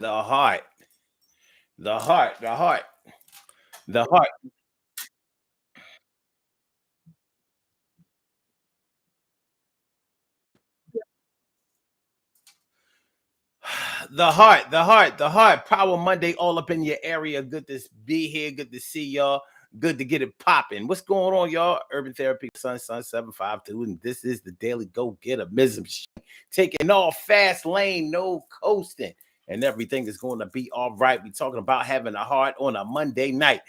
The heart, the heart, the heart, the heart, the heart, the heart, the heart. Power Monday all up in your area. Good to be here. Good to see y'all. Good to get it popping. What's going on, y'all? Urban Therapy Sun 752. And this is the Daily Go Getter Mism. Taking all fast lane, no coasting. And everything is going to be all right. We're talking about having a heart on a Monday night.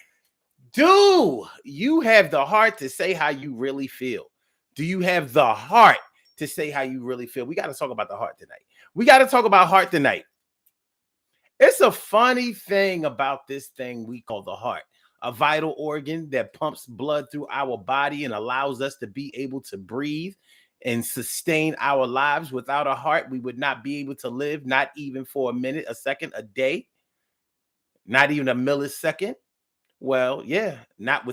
Do you have the heart to say how you really feel? Do you have the heart to say how you really feel? We got to talk about the heart tonight. We got to talk about heart tonight. It's a funny thing about this thing we call the heart, a vital organ that pumps blood through our body and allows us to be able to breathe and sustain our lives. Without a heart, we would not be able to live, not even for a minute, a second, a day, not even a millisecond. Well, yeah, not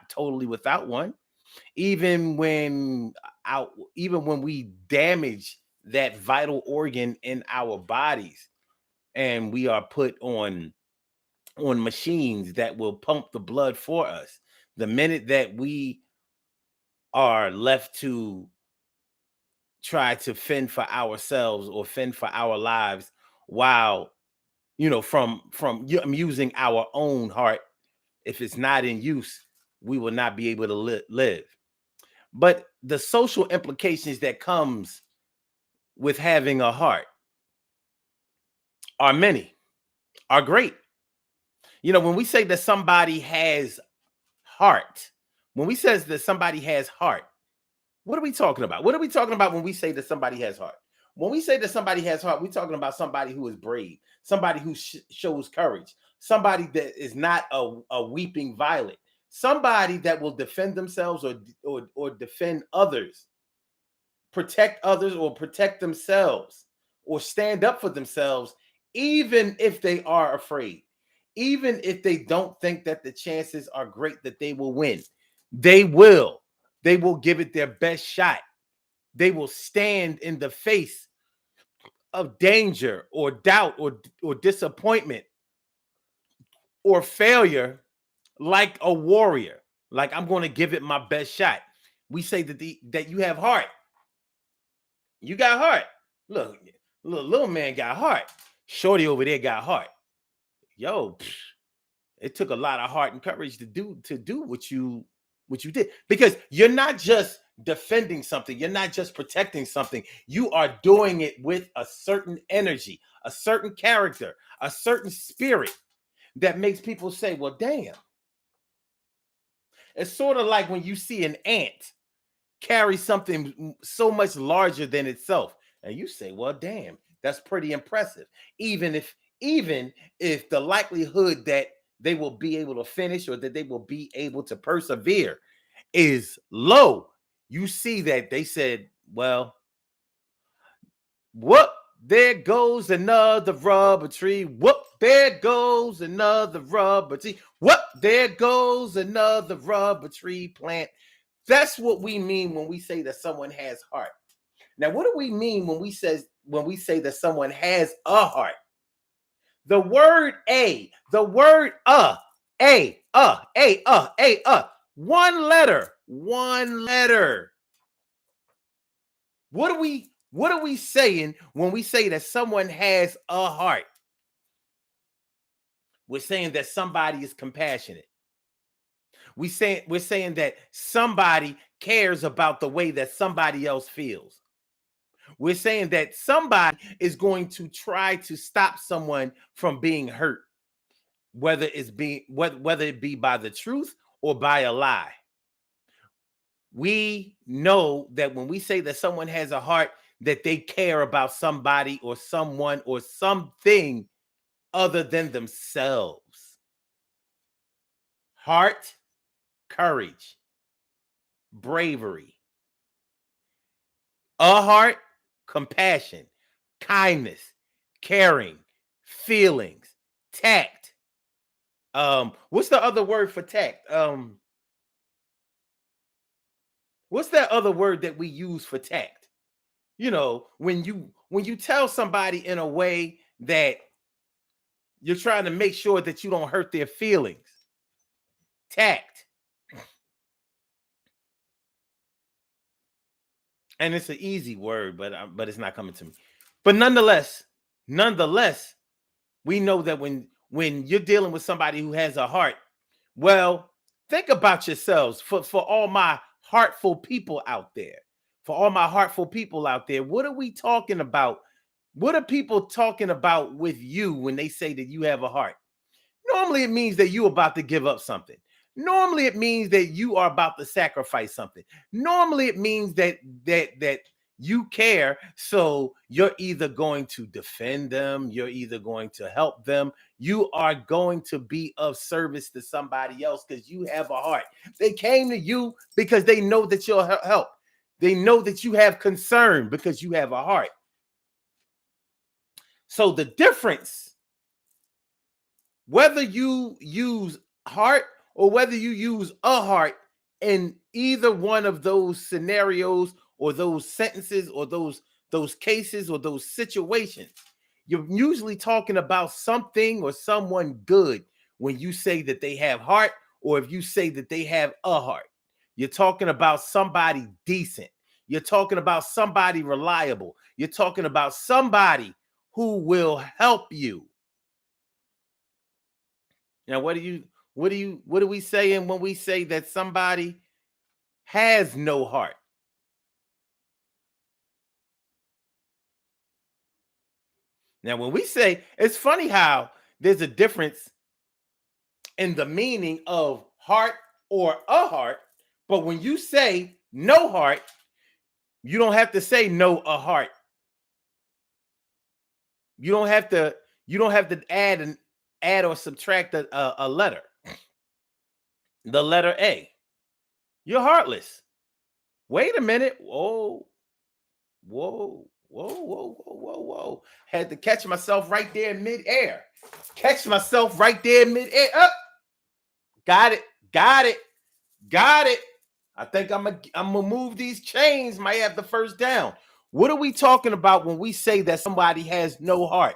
totally without one. Even when even when we damage that vital organ in our bodies, and we are put on machines that will pump the blood for us, the minute that we are left to try to fend for ourselves or fend for our lives, while I'm using our own heart, if it's not in use, we will not be able to live. But the social implications that comes with having a heart are many, are great. When we say that somebody has heart, when we says that somebody has heart, what are we talking about? What are we talking about when we say that somebody has heart? When we say that somebody has heart, we're talking about somebody who is brave, somebody who shows courage, somebody that is not a weeping violet, somebody that will defend themselves or defend others, protect others or protect themselves, or stand up for themselves, even if they are afraid, even if they don't think that the chances are great that they will win. They will. They will give it their best shot. They will stand in the face of danger or doubt or disappointment or failure like a warrior. Like, I'm going to give it my best shot. We say that you have heart. You got heart. Look, little man got heart. Shorty over there got heart. Yo, it took a lot of heart and courage to do what you did, because you're not just defending something, you're not just protecting something, you are doing it with a certain energy, a certain character, a certain spirit that makes people say, well, damn. It's sort of like when you see an ant carry something so much larger than itself, and you say, well, damn, that's pretty impressive. Even if the likelihood that they will be able to finish or that they will be able to persevere is low, you see that they said, well, whoop, there goes another rubber tree. Whoop, there goes another rubber tree. Whoop, there goes another rubber tree plant. That's what we mean when we say that someone has heart. Now, what do we mean when we say that someone has a heart? The word the word one letter. What are we saying when we say that someone has a heart? We're saying that somebody is compassionate. We're saying that somebody cares about the way that somebody else feels. We're saying that somebody is going to try to stop someone from being hurt, whether it be by the truth or by a lie. We know that when we say that someone has a heart, that they care about somebody or someone or something other than themselves. Heart, courage, bravery. A heart, compassion, kindness, caring, feelings, tact. What's the other word for tact? What's that other word that we use for tact? When you tell somebody in a way that You're trying to make sure that you don't hurt their feelings. Tact. And it's an easy word, but it's not coming to me. But nonetheless, we know that when you're dealing with somebody who has a heart, well, think about yourselves for all my heartful people out there. For all my heartful people out there, what are we talking about? What are people talking about with you when they say that you have a heart? Normally, it means that you're about to give up something. Normally, it means that you are about to sacrifice something. Normally, it means that you care. So you're either going to defend them, you're either going to help them, you are going to be of service to somebody else because you have a heart. They came to you because they know that you'll help. They know that you have concern because you have a heart. So the difference, whether you use heart or whether you use a heart in either one of those scenarios or those sentences or those cases or those situations, you're usually talking about something or someone good when you say that they have heart, or if you say that they have a heart. You're talking about somebody decent. You're talking about somebody reliable. You're talking about somebody who will help you. Now, what are we saying when we say that somebody has no heart? Now, when we say, it's funny how there's a difference in the meaning of heart or a heart, but when you say no heart, you don't have to say no a heart. You don't have to add or subtract a letter. The letter A. You're heartless. Wait a minute. Whoa. Whoa, whoa, whoa, whoa, whoa, whoa. Had to catch myself right there in midair. Catch myself right there in midair. Up. Got it. Got it. Got it. I think I'm gonna move these chains. Might have the first down. What are we talking about when we say that somebody has no heart?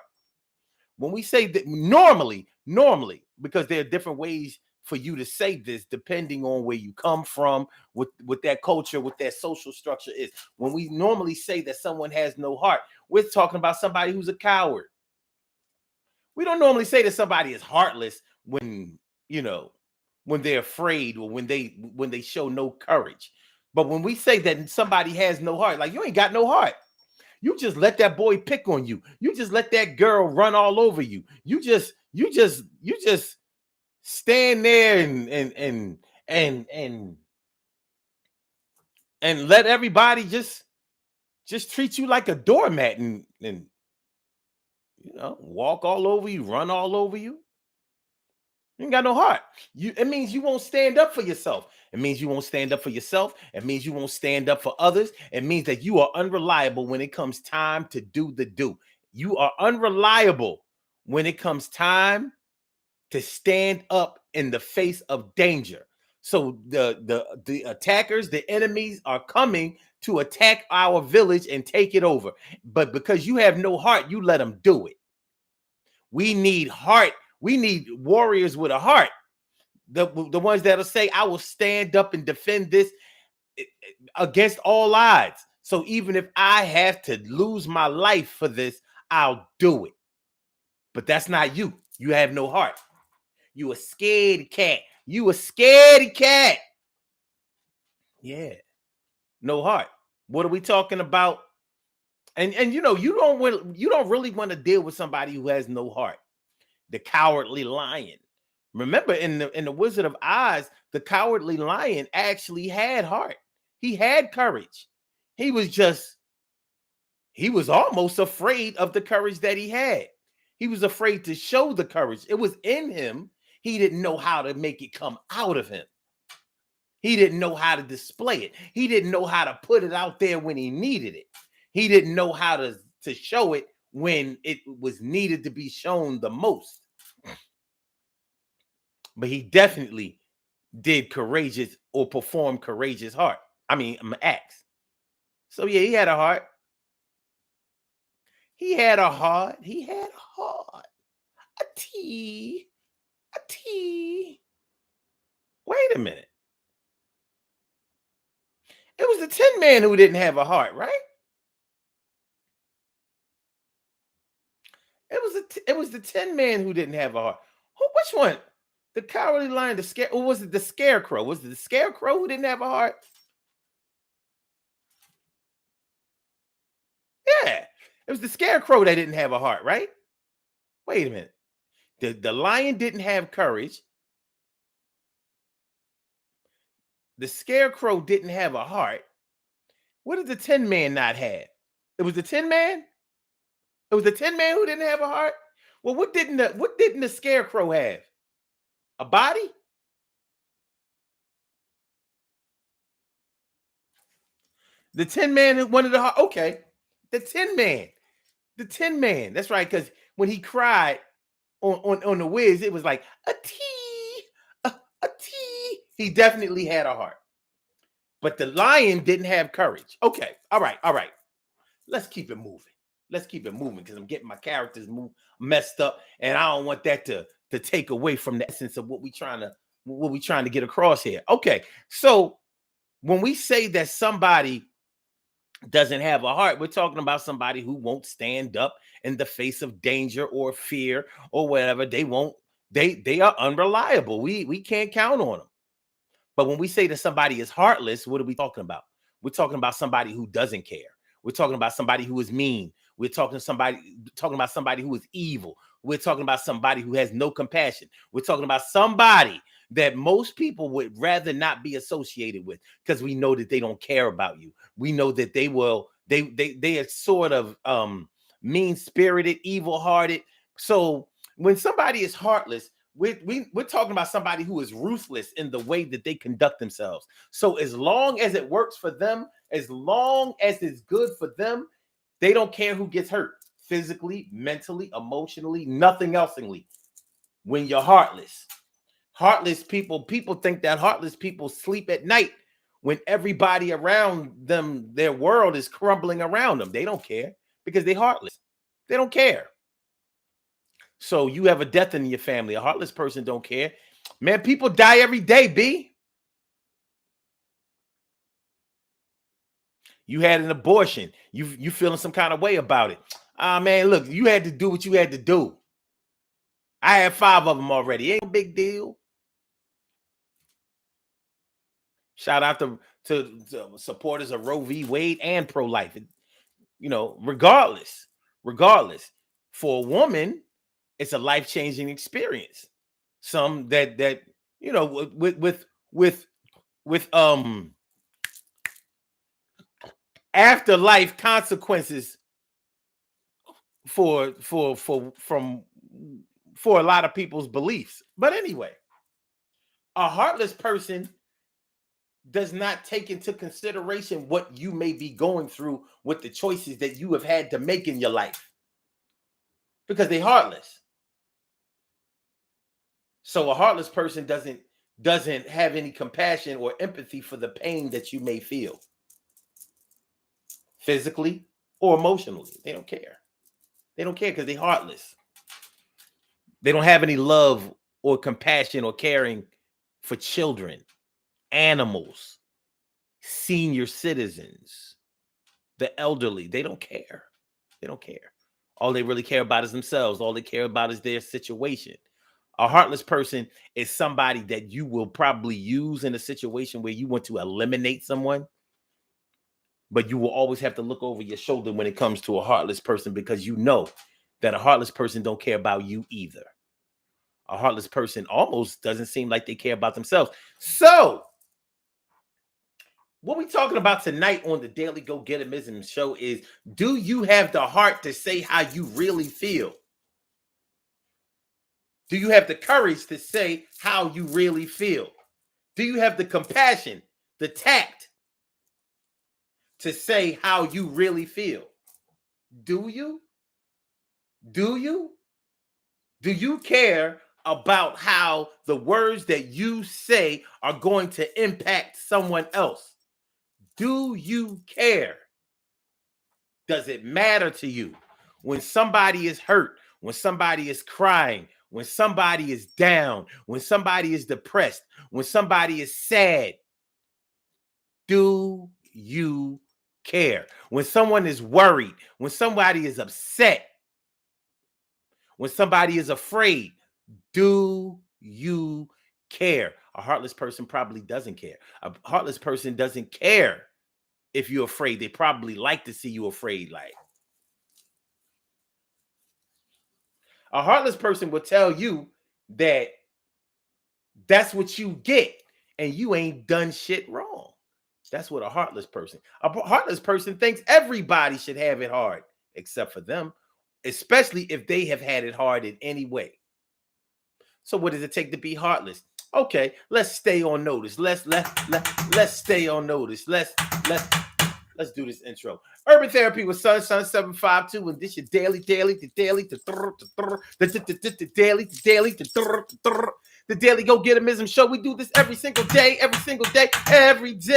When we say that normally, because there are different ways for you to say this depending on where you come from, with that culture, with that social structure is. When we normally say that someone has no heart, we're talking about somebody who's a coward. We don't normally say that somebody is heartless when they're afraid or when they show no courage. But when we say that somebody has no heart, like, you ain't got no heart. You just let that boy pick on you. You just let that girl run all over you. You just stand there and and let everybody just treat you like a doormat and walk all over you, run all over you. You ain't got no heart. It means you won't stand up for yourself. It means you won't stand up for yourself. It means you won't stand up for others. It means that you are unreliable when it comes time to do the do. You are unreliable when it comes time to stand up in the face of danger. So the attackers, the enemies are coming to attack our village and take it over. But because you have no heart, you let them do it. We need heart. We need warriors with a heart. The ones that'll say, I will stand up and defend this against all odds. So even if I have to lose my life for this, I'll do it. But that's not you. You have no heart. You a scaredy cat. You a scaredy cat. Yeah. No heart. What are we talking about? And you don't really want to deal with somebody who has no heart. The Cowardly Lion. Remember, in the Wizard of Oz, the Cowardly Lion actually had heart. He had courage. He was almost afraid of the courage that he had. He was afraid to show the courage. It was in him. He didn't know how to make it come out of him. He didn't know how to display it. He didn't know how to put it out there when he needed it. He didn't know how to show it when it was needed to be shown the most. But he definitely did courageous or perform courageous acts. So yeah, he had a heart. He had a heart. He had a heart. A tea. A tea. Wait a minute. It was the Tin Man who didn't have a heart, right? It was the Tin Man who didn't have a heart. Which one? The Cowardly Lion, the scare, or was it the Scarecrow? Was it the Scarecrow who didn't have a heart? Yeah, it was the Scarecrow that didn't have a heart, right? Wait a minute. The lion didn't have courage. The Scarecrow didn't have a heart. What did the Tin Man not have? It was the Tin Man. It was the Tin Man who didn't have a heart. Well, what didn't the Scarecrow have? A body? The Tin Man wanted the heart. Okay, the Tin Man. The Tin Man. That's right. Because when he cried on the Wiz, it was like a tea, a tea. He definitely had a heart. But the lion didn't have courage. Okay. All right. All right. Let's keep it moving. Let's keep it moving because I'm getting my characters messed up, and I don't want that to take away from the essence of what we trying to get across here. Okay. So when we say that somebody doesn't have a heart, we're talking about somebody who won't stand up in the face of danger or fear or whatever. They won't. They are unreliable. We can't count on them. But when we say that somebody is heartless, what are we talking about? We're talking about somebody who doesn't care. We're talking about somebody who is mean. We're talking about somebody who is evil. We're talking about somebody who has no compassion. We're talking about somebody that most people would rather not be associated with because we know that they don't care about you. We know that they are sort of mean-spirited, evil-hearted. So when somebody is heartless, we're talking about somebody who is ruthless in the way that they conduct themselves. So as long as it works for them, as long as it's good for them, they don't care who gets hurt physically, mentally, emotionally, nothing elsely. When you're heartless people think that heartless people sleep at night when everybody around them, their world is crumbling around them. They don't care because they're heartless. They don't care. So you have a death in your family. A heartless person don't care. Man, people die every day, B. You had an abortion. You feeling some kind of way about it. Ah, man, look, you had to do what you had to do. I had 5 of them already. Ain't no big deal. Shout out to supporters of Roe v. Wade and pro-life. Regardless, for a woman, it's a life-changing experience. Some that with afterlife consequences for a lot of people's beliefs. But anyway, a heartless person does not take into consideration what you may be going through with the choices that you have had to make in your life because they're heartless. So a heartless person doesn't have any compassion or empathy for the pain that you may feel physically or emotionally. They don't care. They don't care because they're heartless. They don't have any love or compassion or caring for children, animals, senior citizens, the elderly. They don't care. They don't care. All they really care about is themselves. All they care about is their situation. A heartless person is somebody that you will probably use in a situation where you want to eliminate someone, but you will always have to look over your shoulder when it comes to a heartless person because you know that a heartless person don't care about you either. A heartless person almost doesn't seem like they care about themselves. So, what we talking about tonight on the Daily Go Getimism show is, do you have the heart to say how you really feel? Do you have the courage to say how you really feel? Do you have the compassion, the tact to say how you really feel? Do you? Do you? Do you care about how the words that you say are going to impact someone else? Do you care? Does it matter to you when somebody is hurt, when somebody is crying, when somebody is down, when somebody is depressed, when somebody is sad, do you care? When someone is worried, when somebody is upset, when somebody is afraid, do you care? A heartless person probably doesn't care. A heartless person doesn't care if you're afraid. They probably like to see you afraid. Like, a heartless person will tell you that that's what you get and you ain't done shit wrong. That's what a heartless person. A heartless person thinks everybody should have it hard except for them, especially if they have had it hard in any way. So what does it take to be heartless? Okay, let's stay on notice. Let's stay on notice. Let's do this intro. Urban Therapy with Sun 752, and this your daily, the daily go getimism show. We do this every single day, every day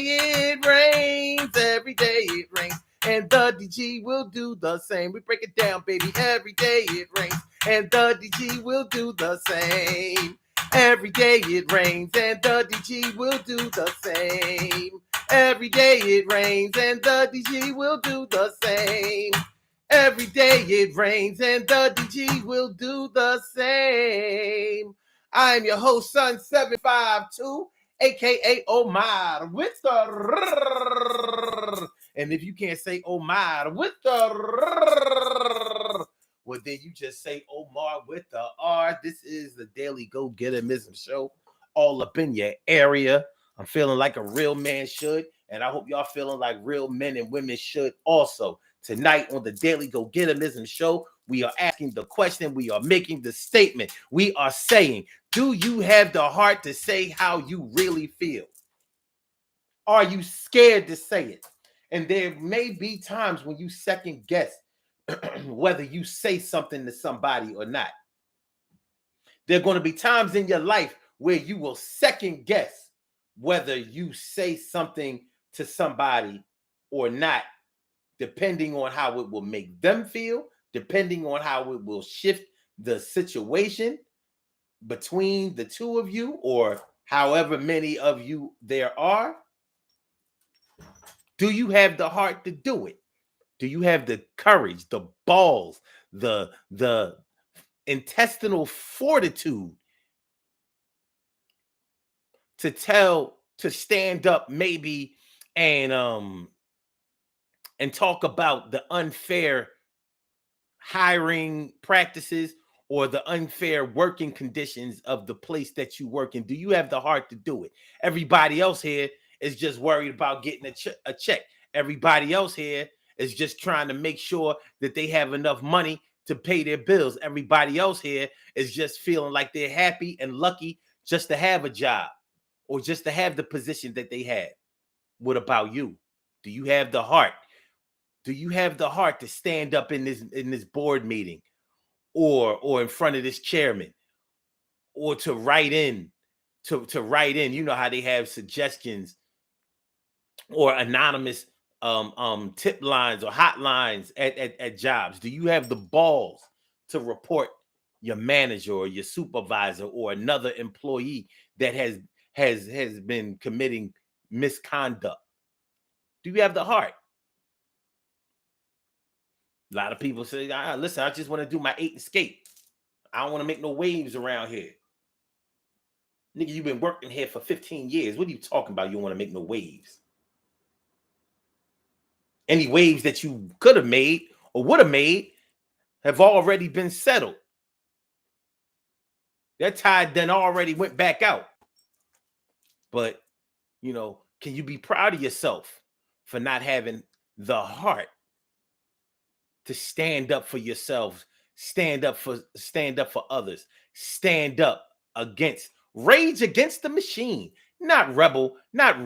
it rains, every day it rains. And the DG will do the same. We break it down, baby. Every day it rains, and the DG will do the same. Every day it rains, and the DG will do the same. Every day it rains, and the DG will do the same. Every day it rains, and the DG will do the same. I am your host, Sun 752, aka Omar, with the. And if you can't say Omar with the, well, then you just say Omar with the R. This is the Daily Go Getimism show, all up in your area. I'm feeling like a real man should, and I hope y'all feeling like real men and women should also. Tonight on the Daily Go Getimism show, we are asking the question, we are making the statement. We are saying, do you have the heart to say how you really feel? Are you scared to say it? And there may be times when you second guess whether you say something to somebody or not. There are going to be times in your life where you will second guess whether you say something to somebody or not, depending on how it will make them feel, depending on how it will shift the situation between the two of you, or however many of you there are. Do you have the heart to do it? Do you have the courage, the balls, the intestinal fortitude to stand up maybe and talk about the unfair hiring practices or the unfair working conditions of the place that you work in? Do you have the heart to do it? Everybody else here is just worried about getting a check. Everybody else here is just trying to make sure that they have enough money to pay their bills. Everybody else here is just feeling like they're happy and lucky just to have a job or just to have the position that they had. What about you? Do you have the heart? Do you have the heart to stand up in this board meeting or in front of this chairman, or to write in you know how they have suggestions or anonymous tip lines or hotlines at jobs? Do you have the balls to report your manager or your supervisor or another employee that has been committing misconduct? Do you have the heart? A lot of people say, listen, I just want to do my 8 and skate. I don't want to make no waves around here. Nigga, you've been working here for 15 years. What are you talking about? You don't want to make no waves. Any waves that you could have made or would have made have already been settled. That tide then already went back out. But, you know, can you be proud of yourself for not having the heart to stand up for yourselves, stand up for others, stand up against, rage against the machine, not rebel, not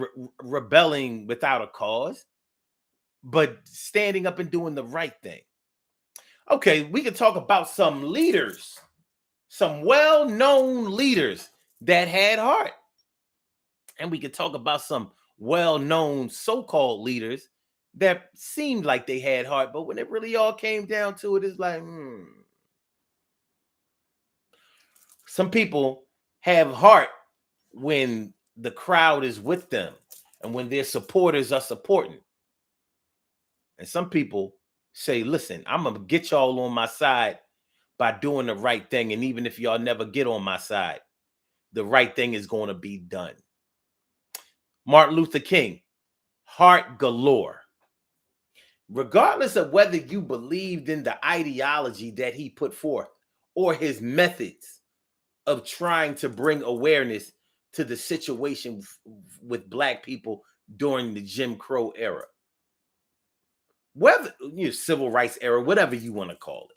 rebelling without a cause, but standing up and doing the right thing. Okay, we can talk about some leaders, some well-known leaders that had heart. And we could talk about some well-known so-called leaders that seemed like they had heart, but when it really all came down to it, it's like, Some people have heart when the crowd is with them and when their supporters are supporting. And some people say, listen, I'm going to get y'all on my side by doing the right thing. And even if y'all never get on my side, the right thing is going to be done. Martin Luther King, heart galore. Regardless of whether you believed in the ideology that he put forth or his methods of trying to bring awareness to the situation with Black people during the Jim Crow era, whether civil rights era, whatever you want to call it.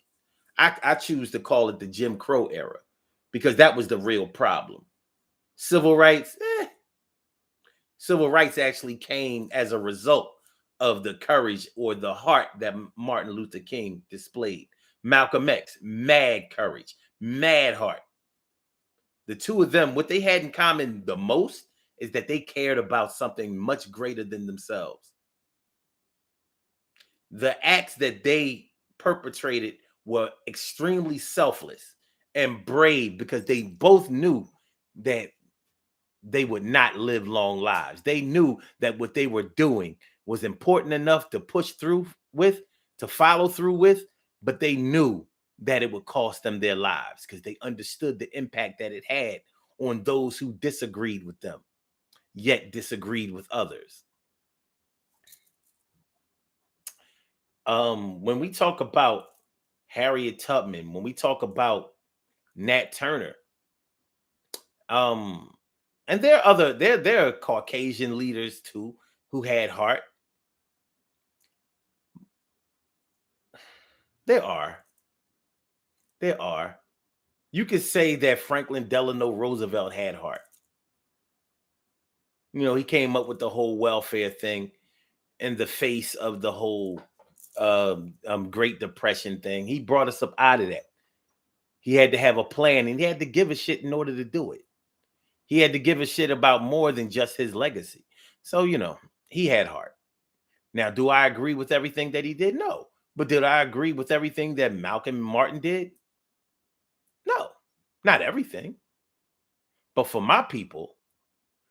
I choose to call it the Jim Crow era because that was the real problem. Civil rights, civil rights actually came as a result of the courage or the heart that Martin Luther King displayed. Malcolm X, mad courage, mad heart. The two of them, what they had in common the most is that they cared about something much greater than themselves. The acts that they perpetrated were extremely selfless and brave because they both knew that they would not live long lives. They knew that what they were doing was important enough to push through with, to follow through with, but they knew that it would cost them their lives because they understood the impact that it had on those who disagreed with them, yet disagreed with others. When we talk about Harriet Tubman, when we talk about Nat Turner, and there are there are Caucasian leaders too who had heart. There are. There are. You could say that Franklin Delano Roosevelt had heart. He came up with the whole welfare thing in the face of the whole Great Depression thing. He brought us up out of that. He had to have a plan and he had to give a shit in order to do it. He had to give a shit about more than just his legacy. So, he had heart. Now, do I agree with everything that he did? No. But did I agree with everything that Malcolm Martin did? No, not everything. But for my people,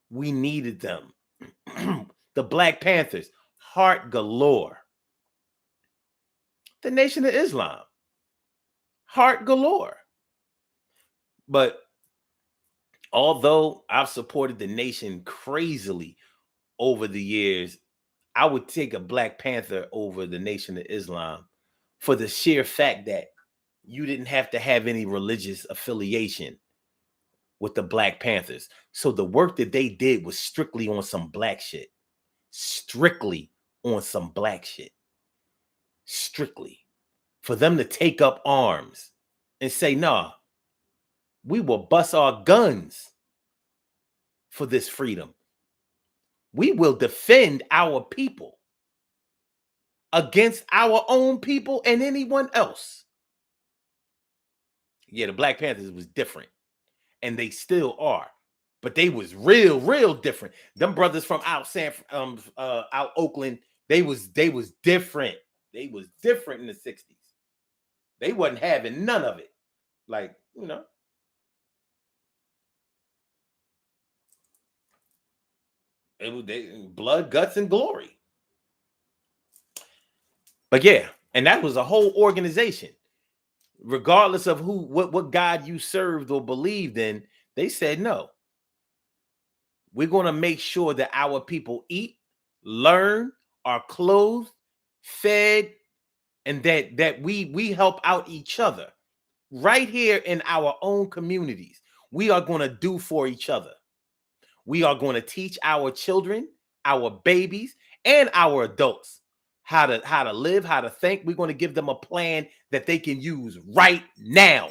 we needed them. The Black Panthers, heart galore. The Nation of Islam, heart galore. But although I've supported the nation crazily over the years, I would take a Black Panther over the Nation of Islam for the sheer fact that you didn't have to have any religious affiliation with the Black Panthers. So the work that they did was strictly on some black shit. Strictly on some black shit. Strictly. For them to take up arms and say, nah, we will bust our guns for this freedom. We will defend our people against our own people and anyone else. Yeah, the Black Panthers was different. And they still are. But they was real different. Them brothers from out out Oakland, they was different. They was different in the 60s. They wasn't having none of it. Like, it was blood, guts, and glory. But yeah, and that was a whole organization. Regardless of what God you served or believed in, they said no. We're going to make sure that our people eat, learn, are clothed, fed, and that we help out each other right here in our own communities. We are going to do for each other. We are going to teach our children, our babies, and our adults how to live, how to think. We're going to give them a plan that they can use right now.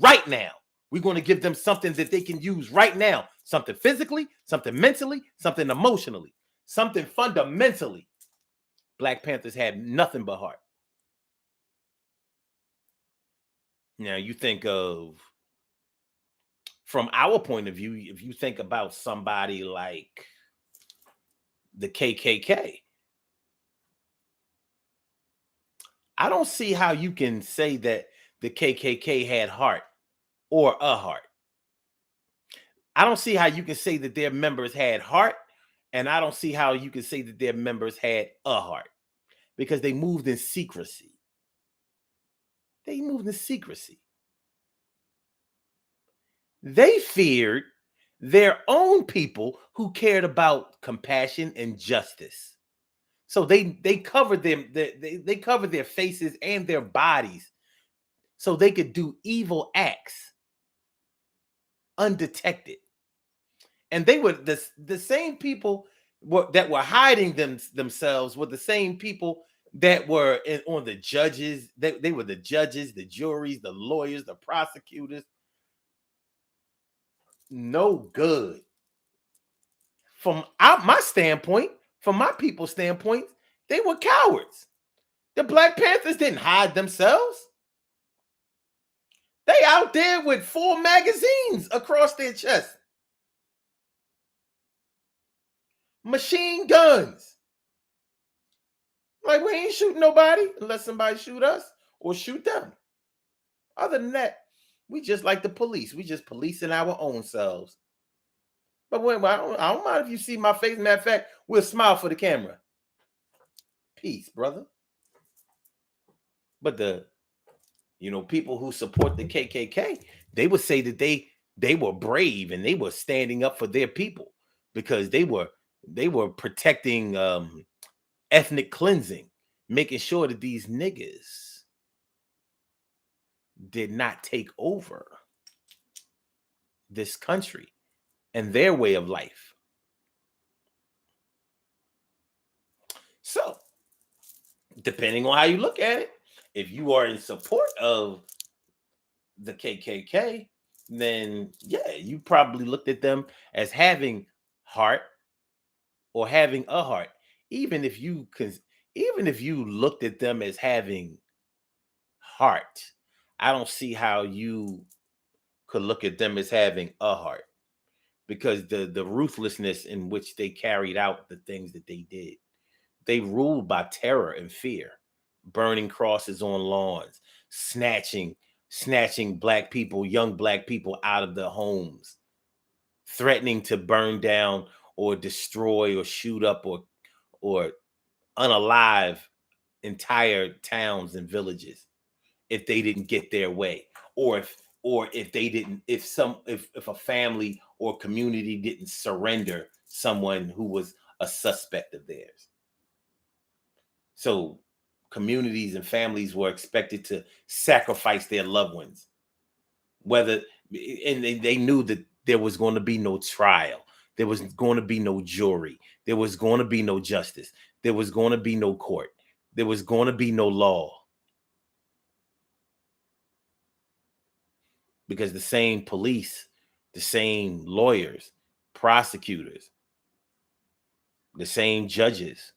Right now. We're going to give them something that they can use right now. Something physically, something mentally, something emotionally, something fundamentally. Black Panthers had nothing but heart. Now, you think of, from our point of view, if you think about somebody like the KKK, I don't see how you can say that the KKK had heart or a heart. I don't see how you can say that their members had heart, and I don't see how you can say that their members had a heart because they moved in secrecy. They moved in secrecy. They feared their own people who cared about compassion and justice. So they covered them, they covered their faces and their bodies so they could do evil acts undetected. And they were the same people that were hiding themselves were the same people that were on the judges. They were the judges, the juries, the lawyers, the prosecutors. No good. My standpoint, from my people's standpoint, they were cowards. The Black Panthers didn't hide themselves. They out there with 4 magazines across their chest. Machine guns. Like, we ain't shooting nobody unless somebody shoot us or shoot them. Other than that, we just like the police. We just policing our own selves. But I don't mind if you see my face. Matter of fact, we'll smile for the camera. Peace, brother. But the people who support the KKK, they would say that they were brave and they were standing up for their people because they were protecting ethnic cleansing, making sure that these niggas did not take over this country and their way of life. So, depending on how you look at it, if you are in support of the KKK, then yeah, you probably looked at them as having heart or having a heart. Even if you looked at them as having heart, I don't see how you could look at them as having a heart because the ruthlessness in which they carried out the things that they did. They ruled by terror and fear, burning crosses on lawns, snatching black people, young black people out of their homes, threatening to burn down or destroy or shoot up or unalive entire towns and villages if they didn't get their way, or if they didn't if a family or community didn't surrender someone who was a suspect of theirs. So communities and families were expected to sacrifice their loved ones, whether and they knew that there was going to be no trial, there was going to be no jury, there was going to be no justice, there was going to be no court, there was going to be no law. Because the same police, the same lawyers, prosecutors, the same judges,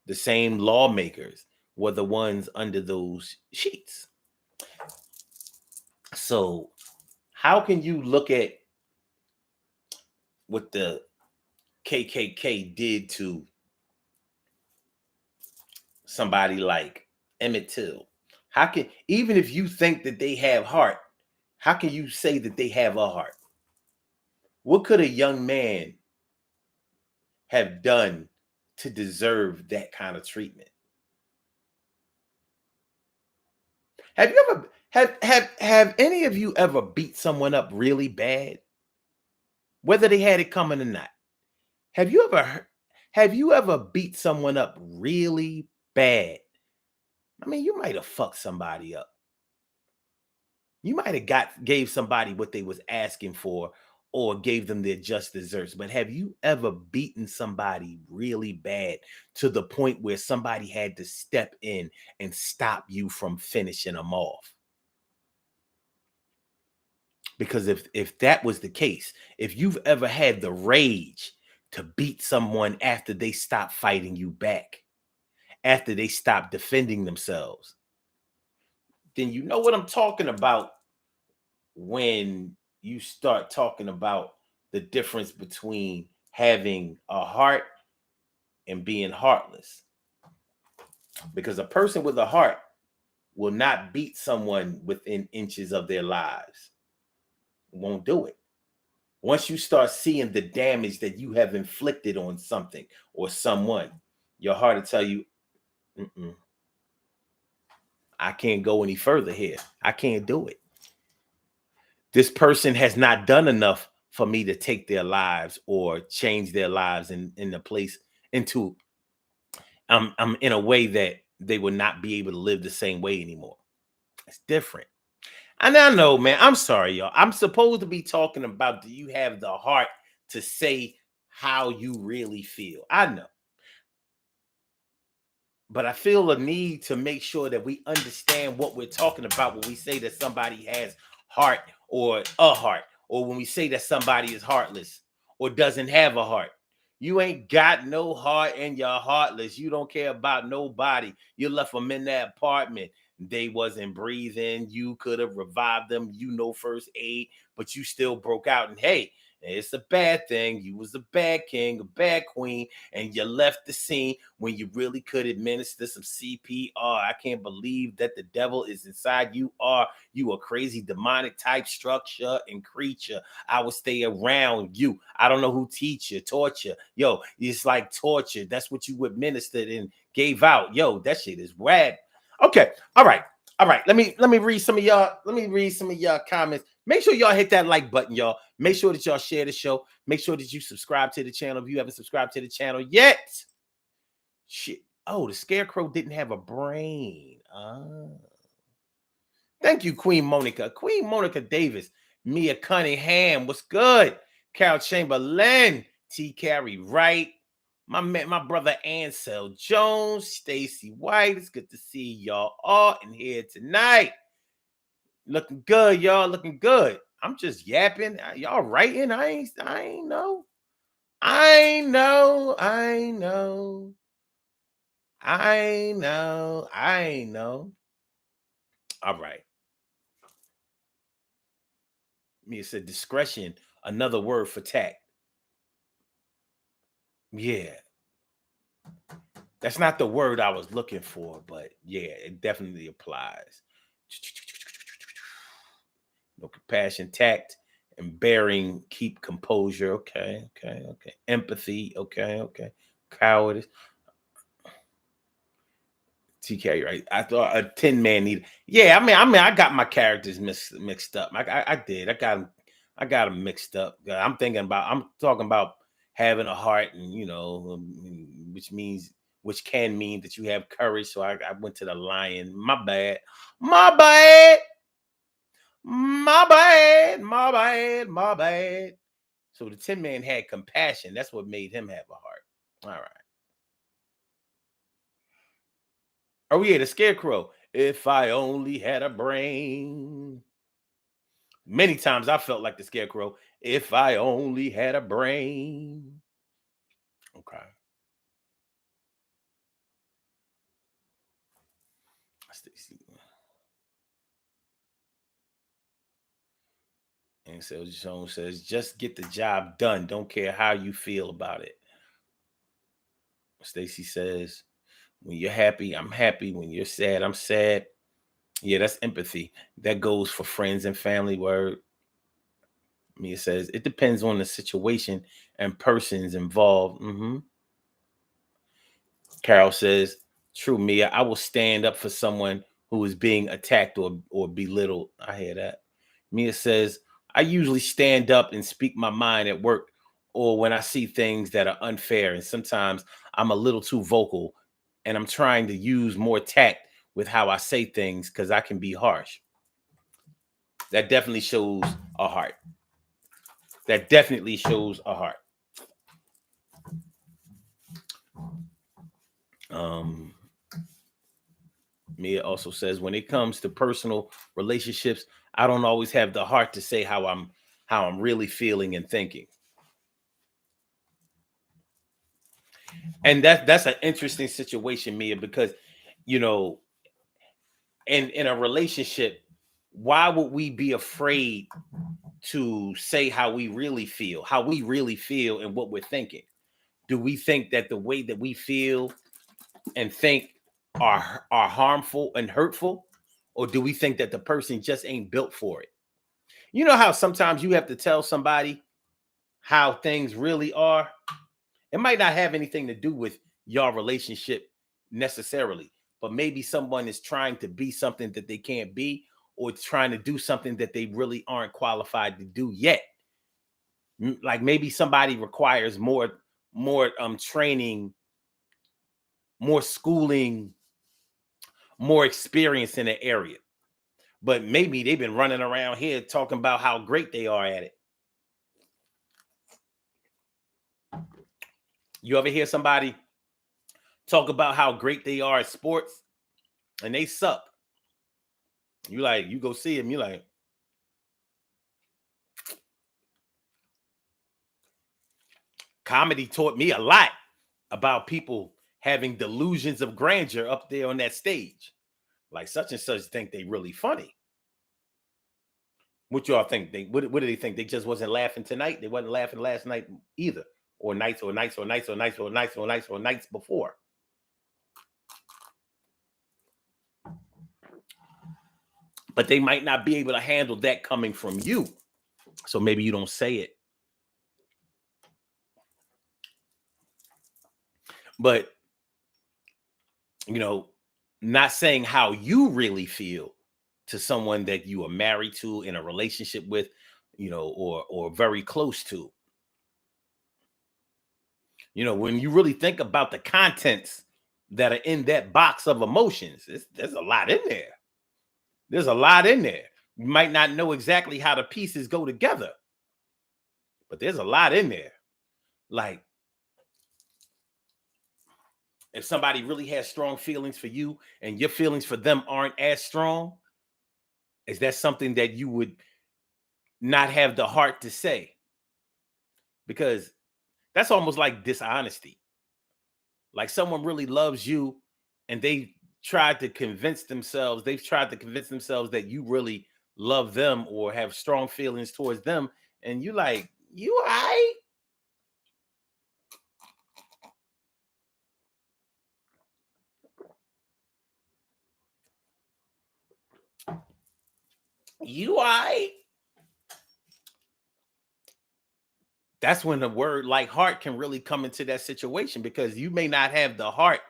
the same lawmakers were the ones under those sheets. So, how can you look at what the KKK did to somebody like Emmett Till? How can, even if you think that they have heart, how can you say that they have a heart? What could a young man have done to deserve that kind of treatment? Have you ever have any of you ever beat someone up really bad, whether they had it coming or not? Have you ever beat someone up really bad? I mean, you might have fucked somebody up. You might have gave somebody what they was asking for or gave them their just desserts. But have you ever beaten somebody really bad to the point where somebody had to step in and stop you from finishing them off? Because if that was the case, if you've ever had the rage to beat someone after they stop fighting you back, after they stop defending themselves, then you know what I'm talking about when you start talking about the difference between having a heart and being heartless. Because a person with a heart will not beat someone within inches of their lives. Won't do it. Once you start seeing the damage that you have inflicted on something or someone, your heart will tell you, I can't go any further here. I can't do it. This person has not done enough for me to take their lives or change their lives in a place into I'm in a way that they will not be able to live the same way anymore. It's different. And I know, man, I'm sorry, y'all. I'm supposed to be talking about, do you have the heart to say how you really feel? I know. But I feel a need to make sure that we understand what we're talking about when we say that somebody has heart or a heart, or when we say that somebody is heartless or doesn't have a heart. You ain't got no heart and you're heartless. You don't care about nobody. You left them in that apartment. They wasn't breathing. You could have revived them. You know first aid, but you still broke out. And hey, it's a bad thing. You was a bad king, a bad queen, and you left the scene when you really could administer some CPR. I can't believe that the devil is inside you. Are you a crazy demonic type structure and creature? I will stay around you. I don't know who teach you, torture. Yo, it's like torture. That's what you administered and gave out. Yo, that shit is rad. Okay, all right. All right, let me read some of y'all. Let me read some of y'all comments. Make sure y'all hit that like button, y'all. Make sure that y'all share the show. Make sure that you subscribe to the channel if you haven't subscribed to the channel yet. Shit. Oh, the scarecrow didn't have a brain. Thank you, Queen Monica. Queen Monica Davis. Mia Cunningham. What's good? Carol Chamberlain. T. Carey Wright. My brother Ansel Jones. Stacy White. It's good to see y'all all in here tonight. Looking good, y'all. Looking good. I'm just yapping. Y'all writing. I ain't know. I know. I know. I know. I know. All right. Me said discretion, another word for tact. Yeah. That's not the word I was looking for, but yeah, it definitely applies. No compassion, tact, and bearing, keep composure. Okay, okay, okay. Empathy. Okay, okay. Cowardice. TK, right? I thought a Tin Man needed. Yeah, I got my characters mixed up. I did. I got them mixed up. I'm talking about having a heart, and which can mean that you have courage. So I went to the lion. My bad. My bad. My bad. My bad. My bad. So the Tin Man had compassion. That's what made him have a heart. All right. Oh yeah, the scarecrow. If I only had a brain. Many times I felt like the scarecrow. If I only had a brain. Okay. Stacy. And so Jones says, just get the job done. Don't care how you feel about it. Stacy says, when you're happy, I'm happy. When you're sad, I'm sad. Yeah, that's empathy. That goes for friends and family. Word. Mia says, it depends on the situation and persons involved. Carol says, true, Mia. I will stand up for someone who is being attacked or belittled. I hear that. Mia says, I usually stand up and speak my mind at work or when I see things that are unfair. And sometimes I'm a little too vocal and I'm trying to use more tact with how I say things because I can be harsh. That definitely shows a heart. That definitely shows a heart. Mia also says, when it comes to personal relationships, I don't always have the heart to say how I'm really feeling and thinking. And that's an interesting situation, Mia, because in a relationship, why would we be afraid to say how we really feel and what we're thinking? Do we think that the way that we feel and think are harmful and hurtful? Or do we think that the person just ain't built for it? You know how sometimes you have to tell somebody how things really are? It might not have anything to do with your relationship necessarily, but maybe someone is trying to be something that they can't be, or trying to do something that they really aren't qualified to do yet. Like maybe somebody requires more training, more schooling, more experience in an area. But maybe they've been running around here talking about how great they are at it. You ever hear somebody talk about how great they are at sports and they suck? You go see them, you like, comedy taught me a lot about people having delusions of grandeur up there on that stage. Like such and such think they really funny. What y'all think? What do they think? They just wasn't laughing tonight? They wasn't laughing last night either. Or nights or nights or nights or nights or nights or nights or nights before. But they might not be able to handle that coming from you. So maybe you don't say it. But, not saying how you really feel to someone that you are married to, in a relationship with, or very close to. When you really think about the contents that are in that box of emotions, there's a lot in there. There's a lot in there. You might not know exactly how the pieces go together, but there's a lot in there. Like, if somebody really has strong feelings for you and your feelings for them aren't as strong, is that something that you would not have the heart to say? Because that's almost like dishonesty. Like someone really loves you and they've tried to convince themselves that you really love them or have strong feelings towards them. And you like, you all right? You all right? That's when the word like heart can really come into that situation, because you may not have the heart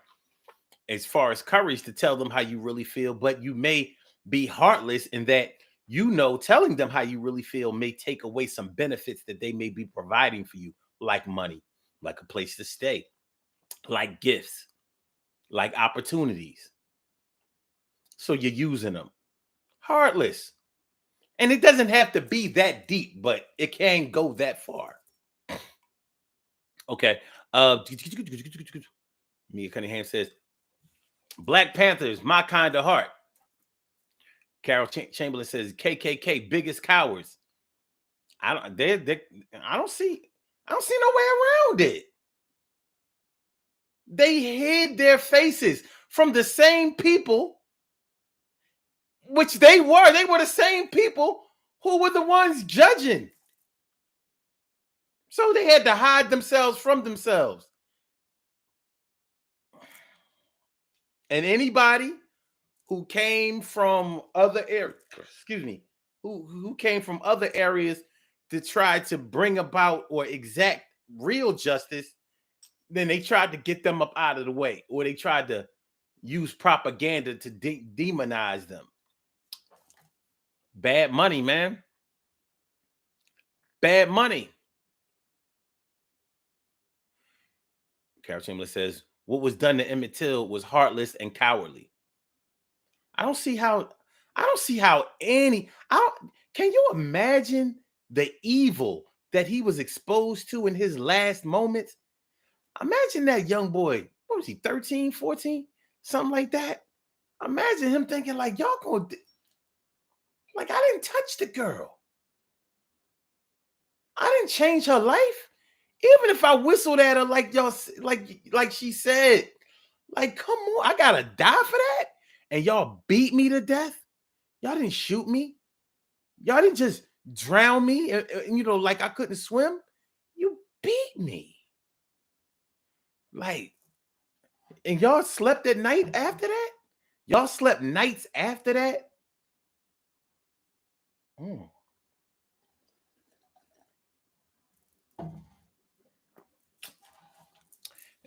as far as courage to tell them how you really feel, but you may be heartless in that, telling them how you really feel may take away some benefits that they may be providing for you, like money, like a place to stay, like gifts, like opportunities. So you're using them. Heartless. And it doesn't have to be that deep, but it can go that far. Okay. Mia Cunningham says, Black Panthers, my kind of heart. Carol Chamberlain says, KKK, biggest cowards. I don't see no way around it. They hid their faces from the same people, which they were. They were the same people who were the ones judging. So they had to hide themselves from themselves. And anybody who came from other areas, who came from other areas to try to bring about or exact real justice, then they tried to get them up out of the way, or they tried to use propaganda to demonize them. Bad money, man. Bad money. Carol Chamberlain says, what was done to Emmett Till was heartless and cowardly. I don't see how any, can you imagine the evil that he was exposed to in his last moments? Imagine that young boy. What was he, 13, 14? Something like that. Imagine him thinking like, y'all going to, like, I didn't touch the girl. I didn't change her life. Even if I whistled at her like y'all, like she said, like, come on, I gotta die for that? And y'all beat me to death? Y'all didn't shoot me? Y'all didn't just drown me, like I couldn't swim? You beat me. Like, and y'all slept at night after that? Y'all slept nights after that? Mm.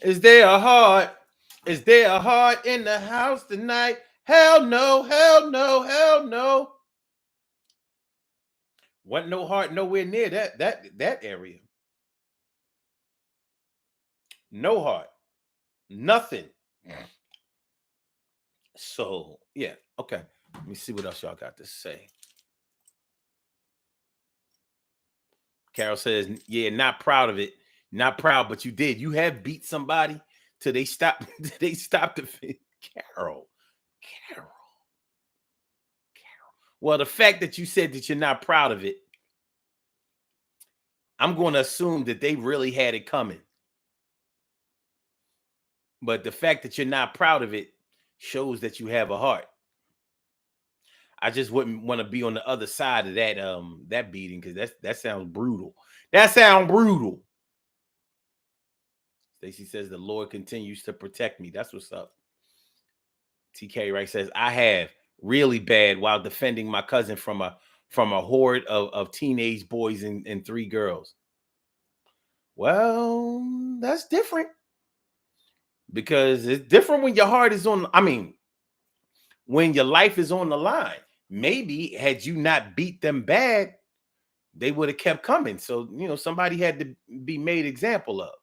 Is there a heart? Is there a heart in the house tonight? Hell no, hell no, hell no. Wasn't no heart nowhere near that area. No heart. Nothing. So yeah, okay. Let me see what else y'all got to say. Carol says, yeah, not proud of it. Not proud, but you did. You have beat somebody till they stop. They stopped the Carol. Carol. Well, the fact that you said that you're not proud of it, I'm going to assume that they really had it coming. But the fact that you're not proud of it shows that you have a heart. I just wouldn't want to be on the other side of that beating because that sounds brutal. That sounds brutal. Stacy says the Lord continues to protect me. That's what's up. TK Wright says I have really bad while defending my cousin from a horde of teenage boys and three girls. Well, that's different because it's different when your heart is on. I mean, when your life is on the line. Maybe had you not beat them bad, they would have kept coming. So, somebody had to be made example of.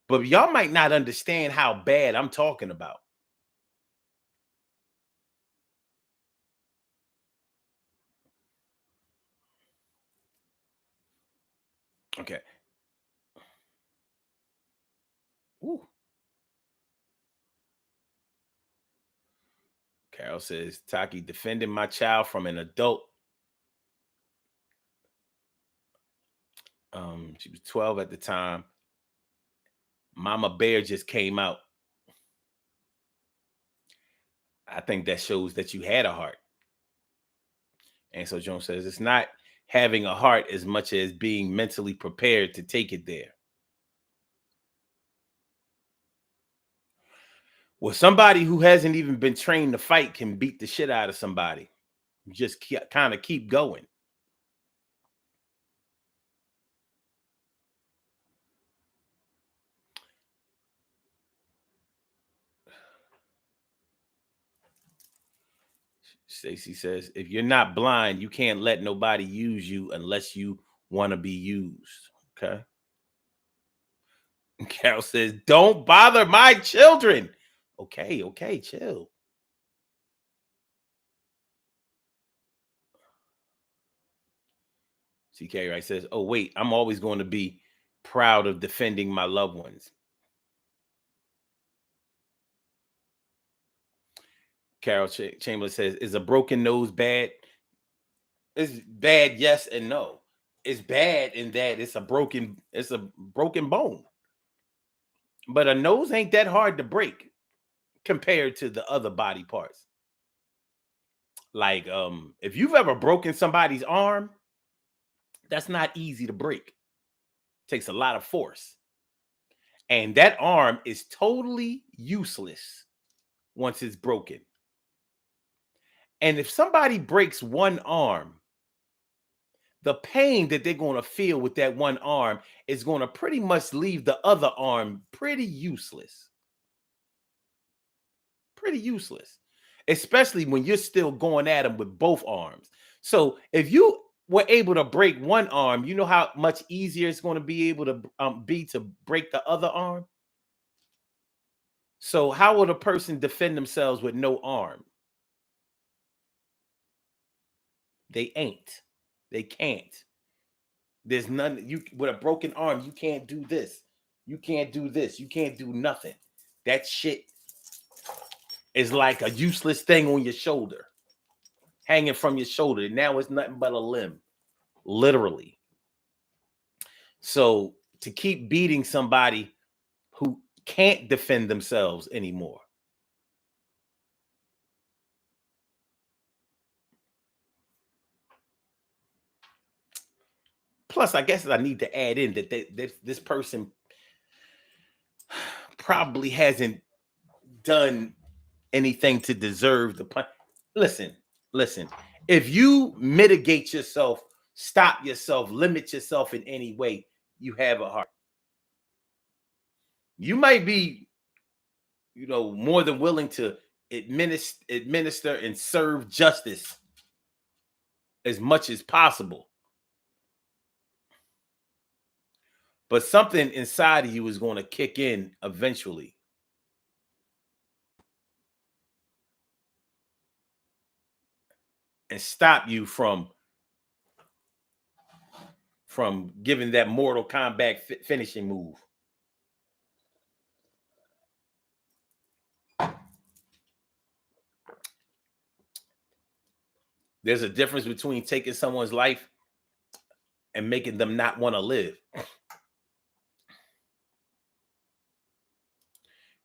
But y'all might not understand how bad I'm talking about. Okay. Ooh. Carol says, Taki defending my child from an adult. She was 12 at the time. Mama Bear just came out. I think that shows that you had a heart. And so Jones says it's not having a heart as much as being mentally prepared to take it there. Well, somebody who hasn't even been trained to fight can beat the shit out of somebody. Just kind of keep going. Stacy says, if you're not blind, you can't let nobody use you unless you want to be used. Okay. Carol says, don't bother my children. Okay, chill. CK Wright says, oh, wait, I'm always going to be proud of defending my loved ones. Carol Chamberlain says, is a broken nose bad? It's bad, yes and no. It's bad in that it's a broken bone. But a nose ain't that hard to break compared to the other body parts. Like if you've ever broken somebody's arm, that's not easy to break. It takes a lot of force. And that arm is totally useless once it's broken. And if somebody breaks one arm, the pain that they're going to feel with that one arm is going to pretty much leave the other arm pretty useless. Pretty useless, especially when you're still going at them with both arms. So if you were able to break one arm, you know how much easier it's going to be able to be to break the other arm. So how would a person defend themselves with no arm? They ain't. They can't. There's none. You with a broken arm, you can't do this. You can't do this. You can't do nothing. That shit is like a useless thing on your shoulder, hanging from your shoulder. Now it's nothing but a limb, literally. So to keep beating somebody who can't defend themselves anymore. Plus, I guess I need to add in that this person probably hasn't done anything to deserve the punch. Listen. If you mitigate yourself, stop yourself, limit yourself in any way, you have a heart. You might be, more than willing to administer and serve justice as much as possible. But something inside of you is going to kick in eventually and stop you from giving that Mortal Kombat finishing move. There's a difference between taking someone's life and making them not want to live.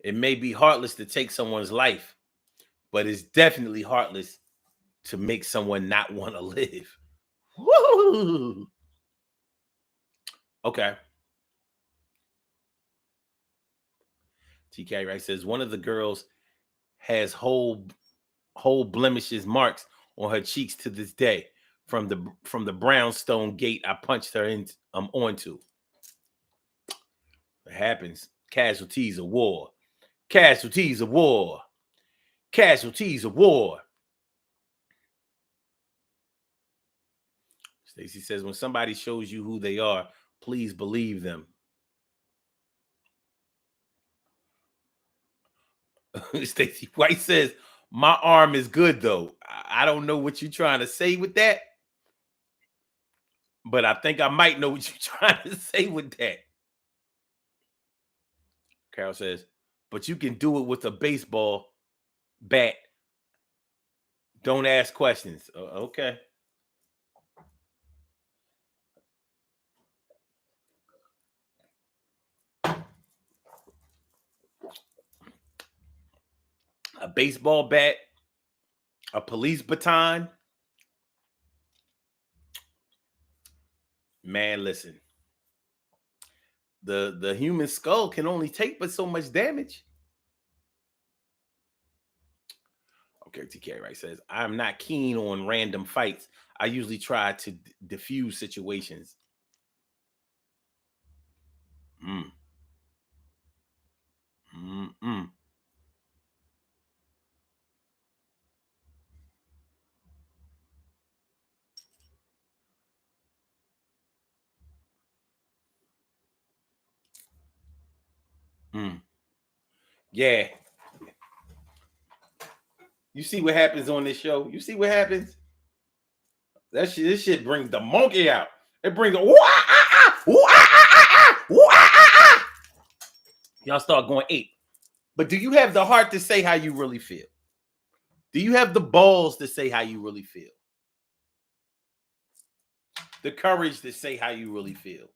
It may be heartless to take someone's life, but it's definitely heartless to make someone not want to live. Woo! Okay. TK Right says one of the girls has whole blemishes marks on her cheeks to this day from the brownstone gate I punched her in onto. It happens. Casualties of war. Casualties of war. Casualties of war. Stacy says when somebody shows you who they are, please believe them. Stacy White says my arm is good though. I don't know what you're trying to say with that, but I think I might know what you're trying to say with that. Carol says, but you can do it with a baseball bat. Don't ask questions. Okay. A baseball bat, a police baton. Man, listen. The human skull can only take but so much damage. Okay, TK Right says, I'm not keen on random fights. I usually try to diffuse situations. Mm. Mm-mm. Mm. Yeah. You see what happens on this show? You see what happens? This shit brings the monkey out. It brings a y'all start going ape. But do you have the heart to say how you really feel? Do you have the balls to say how you really feel? The courage to say how you really feel?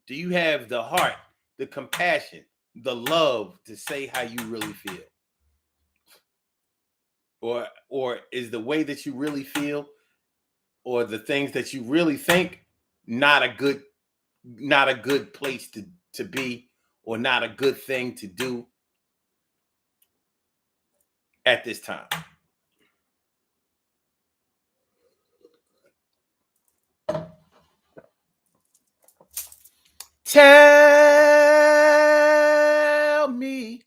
Do you have the heart, the compassion, the love to say how you really feel? Or is the way that you really feel or the things that you really think not a good place to be or not a good thing to do at this time? Tell me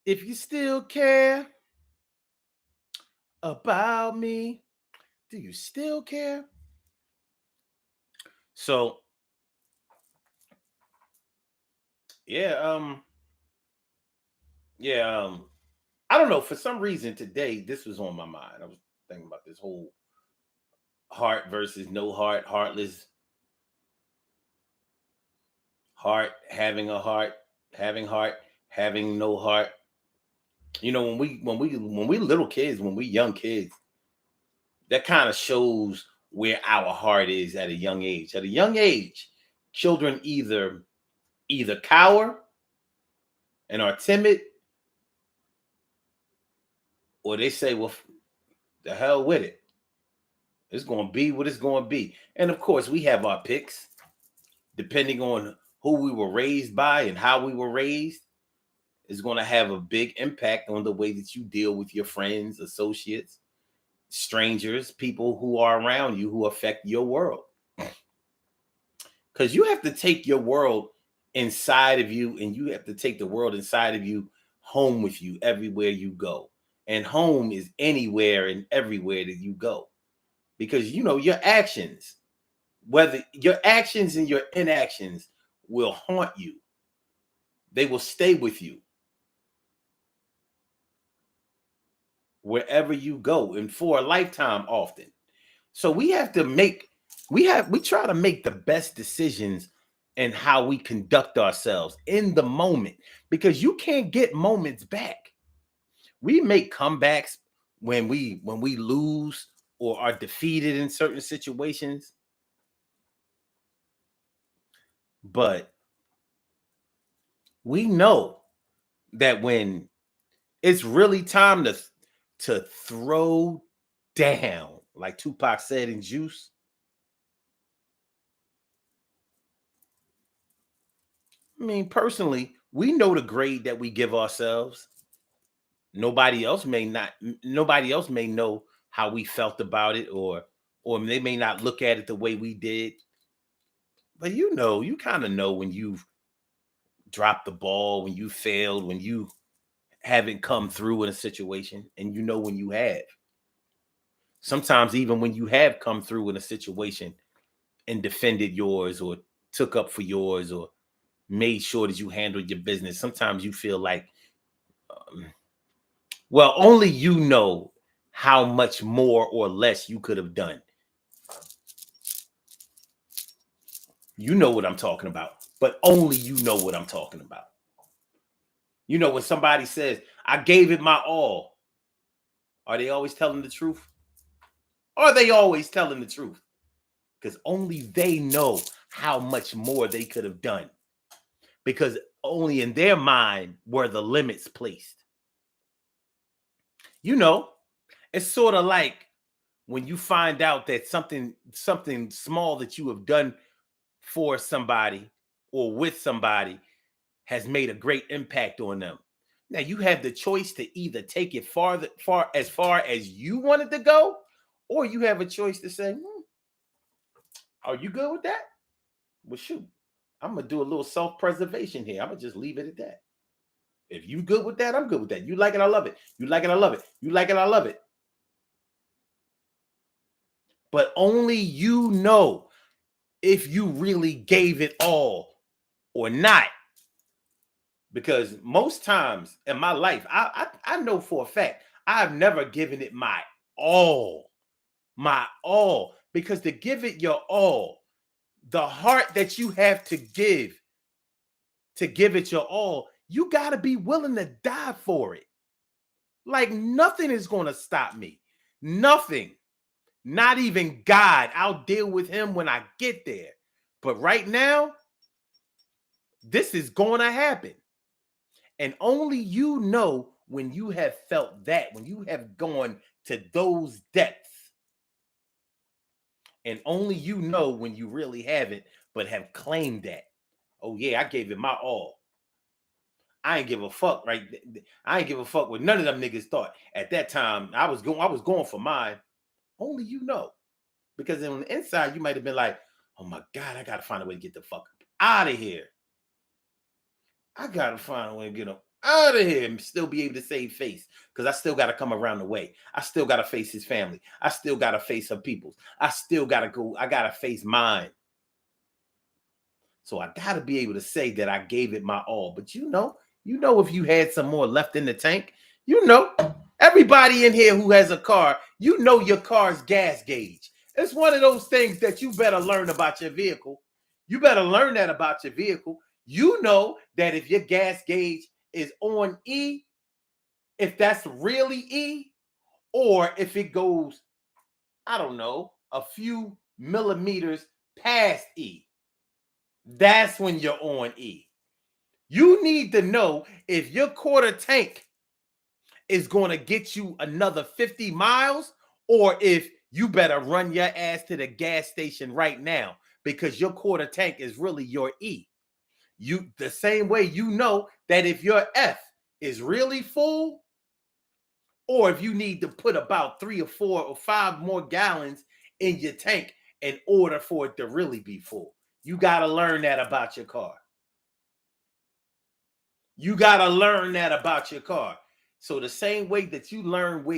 if you still care about me. Do you still care? So, yeah, I don't know. For some reason today, this was on my mind. I was thinking about this whole heart versus no heart, heartless, heart, having heart, having no heart. When we little kids, when we young kids, that kind of shows where our heart is at a young age. At a young age, children either cower and are timid, or they say, "Well, the hell with it. It's going to be what it's going to be." And of course, we have our picks, depending on who we were raised by and how we were raised. Is going to have a big impact on the way that you deal with your friends, associates, strangers, people who are around you who affect your world. Because you have to take your world inside of you, and you have to take the world inside of you home with you everywhere you go. And home is anywhere and everywhere that you go. Because your actions, whether your actions and your inactions, will haunt you. They will stay with you wherever you go, and for a lifetime often. So we try to make the best decisions in how we conduct ourselves in the moment, because you can't get moments back. We make comebacks when we lose or are defeated in certain situations, but we know that when it's really time to throw down, like Tupac said in Juice. I mean, personally, we know the grade that we give ourselves. Nobody else may not. Nobody else may know how we felt about it, or they may not look at it the way we did. But you kind of know when you've dropped the ball, when you failed, when you haven't come through in a situation, and when you have. Sometimes even when you have come through in a situation and defended yours, or took up for yours, or made sure that you handled your business, sometimes you feel like, well, only you know how much more or less you could have done. You know what I'm talking about, but only you know what I'm talking about. When somebody says, I gave it my all, are they always telling the truth? Are they always telling the truth? Because only they know how much more they could have done. Because only in their mind were the limits placed. It's sort of like when you find out that something small that you have done for somebody or with somebody has made a great impact on them. Now you have the choice to either take it far as you wanted to go, or you have a choice to say, are you good with that? Well, shoot, I'm gonna do a little self-preservation here. I'm gonna just leave it at that. If you good with that, I'm good with that. You like it, I love it. You like it, I love it. You like it, I love it. But only you know if you really gave it all or not. Because most times in my life, I know for a fact I've never given it my all. Because to give it your all, the heart that you have to give it your all, you got to be willing to die for it. Like nothing is going to stop me. Nothing. Not even God. I'll deal with him when I get there. But right now, this is going to happen. And only you know when you have felt that, when you have gone to those depths. And only you know when you really haven't, but have claimed that. Oh yeah, I gave it my all. I ain't give a fuck, right? I ain't give a fuck what none of them niggas thought. At that time, I was going for mine. Only you know. Because on the inside, you might have been like, oh my God, I gotta find a way to get the fuck out of here. I gotta find a way to get him out of here and still be able to save face. Because I still gotta come around the way. I still gotta face his family. I still gotta face her peoples. I still gotta go. I gotta face mine. So I gotta be able to say that I gave it my all. But if you had some more left in the tank, everybody in here who has a car, your car's gas gauge. It's one of those things that you better learn about your vehicle. You better learn that about your vehicle. You know that if your gas gauge is on E, if that's really E, or if it goes, I don't know, a few millimeters past E, that's when you're on E. You need to know if your quarter tank is going to get you another 50 miles, or if you better run your ass to the gas station right now, because your quarter tank is really your E. The same way you know that if your F is really full, or if you need to put about 3 or 4 or 5 more gallons in your tank in order for it to really be full. You got to learn that about your car. You got to learn that about your car. So the same way that you learn where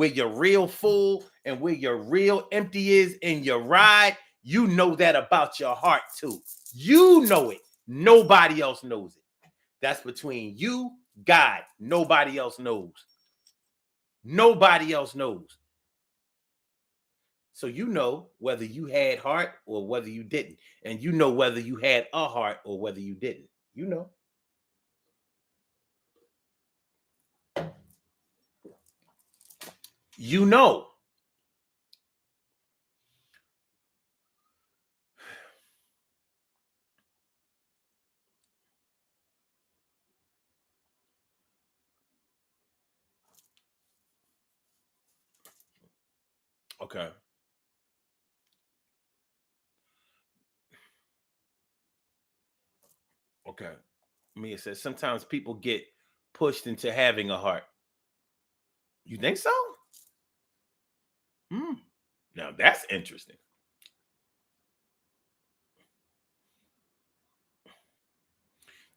your real full and where your real empty is in your ride, you know that about your heart too. You know it. Nobody else knows it. That's between you, God. Nobody else knows. Nobody else knows. So you know whether you had heart or whether you didn't. And you know whether you had a heart or whether you didn't. You know. You know. Okay. Okay. Mia says sometimes people get pushed into having a heart. You think so? Hmm. Now that's interesting.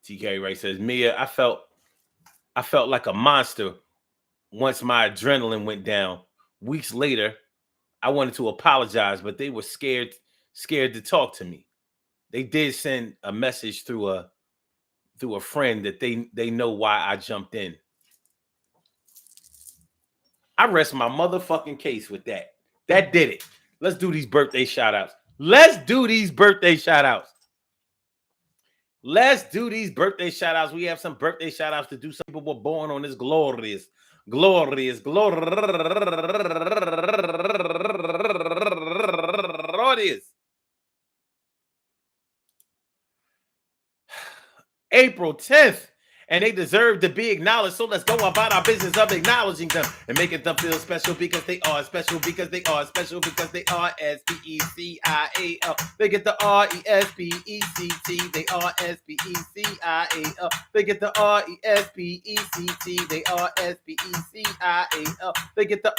TK Ray says, Mia, I felt like a monster once my adrenaline went down. Weeks later, I wanted to apologize, but they were scared to talk to me. They did send a message through a friend that they know why I jumped in. I rest my motherfucking case with that. That did it. Let's do these birthday shout outs. Let's do these birthday shout outs. Let's do these birthday shout outs. We have some birthday shout outs to do. Some people were born on this glorious April 10th, and they deserve to be acknowledged. So let's go about our business of acknowledging them and making them feel special because they are special, because they are special, because they are SPECIAL. They get the RESPECT. They are SPECIAL. They get the RESPECT. They are SPECIAL. They get the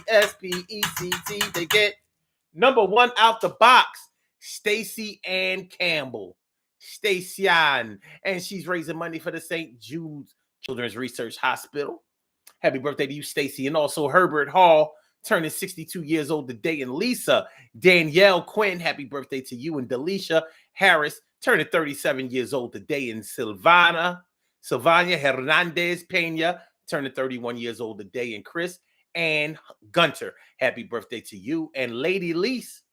RESPECT. They get number one out the box, Stacey Ann Campbell. Stacian, and she's raising money for the St. Jude's Children's Research Hospital. Happy birthday to you, Stacy. And also Herbert Hall, turning 62 years old today. And Lisa Danielle Quinn, happy birthday to you. And Delisha Harris, turning 37 years old today. And Sylvania Hernandez Pena, turning 31 years old today. And Chris and Gunter, happy birthday to you. And Lady Lise,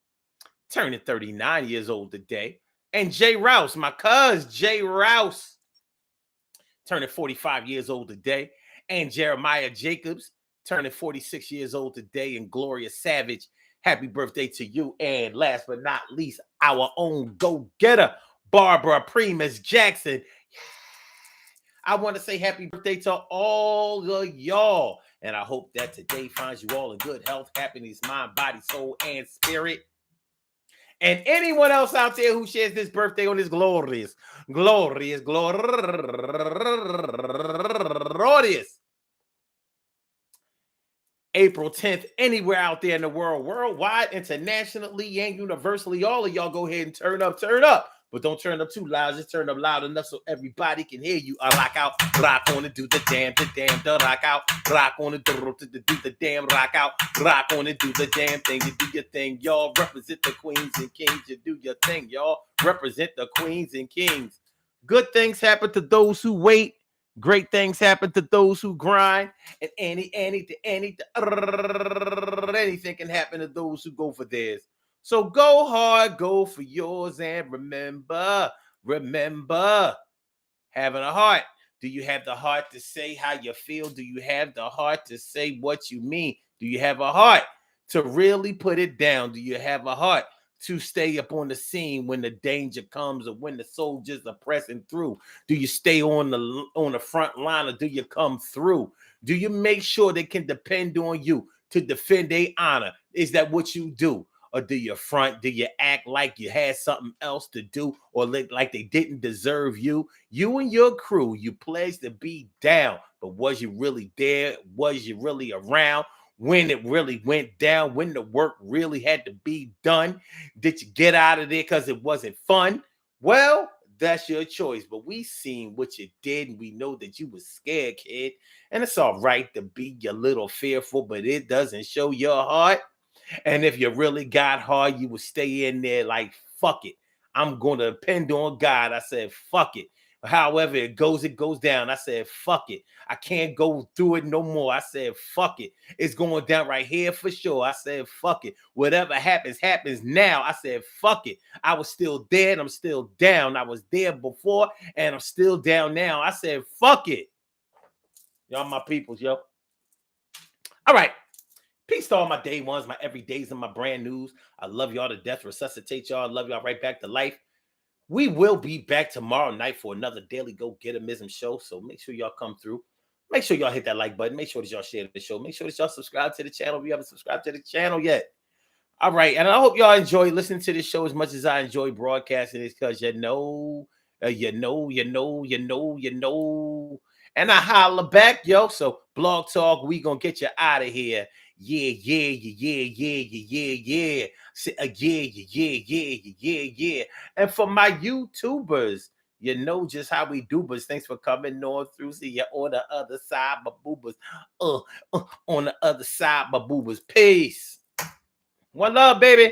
turning 39 years old today. And Jay Rouse, my cousin Jay Rouse, turning 45 years old today. And Jeremiah Jacobs, turning 46 years old today. And Gloria Savage, happy birthday to you. And last but not least, our own go-getter, Barbara Primus Jackson. I want to say happy birthday to all of y'all. And I hope that today finds you all in good health, happiness, mind, body, soul, and spirit. And anyone else out there who shares this birthday on this glorious April 10th, anywhere out there in the world, worldwide, internationally, and universally, all of y'all go ahead and turn up. But don't turn up too loud. Just turn up loud enough so everybody can hear you. Rock out, rock on it, do the damn, the rock out, rock on it, do the damn, rock out, rock on it, do the damn thing. You do your thing, y'all. Represent the queens and kings. You do your thing, y'all. Represent the queens and kings. Good things happen to those who wait. Great things happen to those who grind. And anything can happen to those who go for theirs. So go hard, go for yours, and remember, having a heart. Do you have the heart to say how you feel? Do you have the heart to say what you mean? Do you have a heart to really put it down? Do you have a heart to stay up on the scene when the danger comes or when the soldiers are pressing through? Do you stay on the front line or do you come through? Do you make sure they can depend on you to defend their honor? Is that what you do? or do you front? Do you act like you had something else to do, or look like they didn't deserve you? You and your crew, you pledged to be down, but was you really there? Was you really around when it really went down? When the work really had to be done? Did you get out of there because it wasn't fun? Well, that's your choice. But we seen what you did, and we know that you was scared, kid. And it's all right to be a little fearful, but it doesn't show your heart. And if you really got hard, you would stay in there like, fuck it. I'm going to depend on God. I said, fuck it. However it goes down. I said, fuck it. I can't go through it no more. I said, fuck it. It's going down right here for sure. I said, fuck it. Whatever happens, happens now. I said, fuck it. I was still dead. I'm still down. I was there before, and I'm still down now. I said, fuck it. Y'all my peoples, yo. All right. Peace to all my day ones, my everydays, and my brand news. I love y'all to death. Resuscitate y'all. I love y'all right back to life. We will be back tomorrow night for another Daily Go Getimism show. So make sure y'all come through. Make sure y'all hit that like button. Make sure that y'all share the show. Make sure that y'all subscribe to the channel if you haven't subscribed to the channel yet. All right. And I hope y'all enjoy listening to this show as much as I enjoy broadcasting it, because you know. And I holla back, yo. So Blog Talk, we gonna get you out of here. Yeah. Yeah. And for my YouTubers, you know just how we do, but thanks for coming on through. See you on the other side, my boobas. On the other side, my boobas. Peace. One love, baby.